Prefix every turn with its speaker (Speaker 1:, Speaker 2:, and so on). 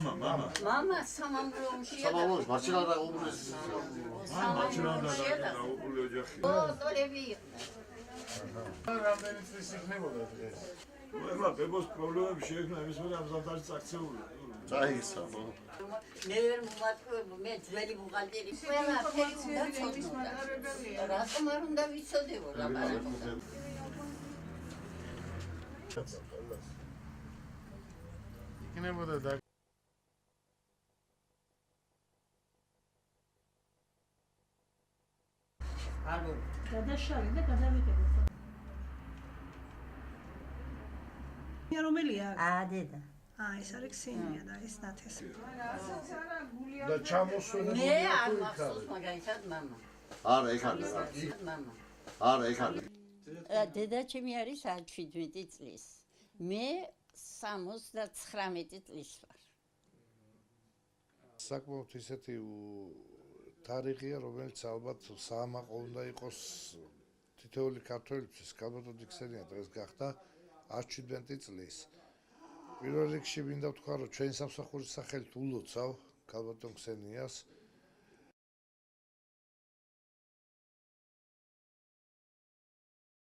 Speaker 1: Mama სამამროში
Speaker 2: სამამროში მარჩილა და უმრეს
Speaker 3: მარჩილა და უყული ოჯახი.
Speaker 1: დოლები
Speaker 3: რამდენი წლის იქნებოდა დღეს? ეხლა ბებოს პრობლემები შეექმნა იმის მერე ამ ზამთარში წაქცეული.
Speaker 2: წაიგსა, ხო?
Speaker 1: მე ვერ მოვატყუებო, მე ძველი ბუღალტერი ყველაფერი უნდა ცოდნოდა. რატომ არ უნდა ვიცოდეო ლაპარაკობა?
Speaker 3: იქნებოდა და
Speaker 1: ალო
Speaker 4: გადაშალე და გადავიყენე. რომელია?
Speaker 1: დედა.
Speaker 4: ეს არის ქსენია და ეს ნათესი.
Speaker 3: და ჩამოსვენა
Speaker 1: მე არ მახსოვს მაგალითად მამა.
Speaker 2: არა, ეგ არის.
Speaker 1: მამა.
Speaker 2: არა, ეგ არის.
Speaker 1: დედა ჩემი არის 17 წლის. მე 79 წლის ვარ.
Speaker 3: საკმაოდ ისეთი თარიღია, რომელიც ალბათ საამაყო უნდა იყოს თითოეული ქართველისთვის. კალბატონი ქსენია დღეს გახდა 17 წლის. პირველ რიგში მინდა ვთქვა, რომ ჩვენ სამსახურის სახელით ულოცავ კალბატონ ქსენიას.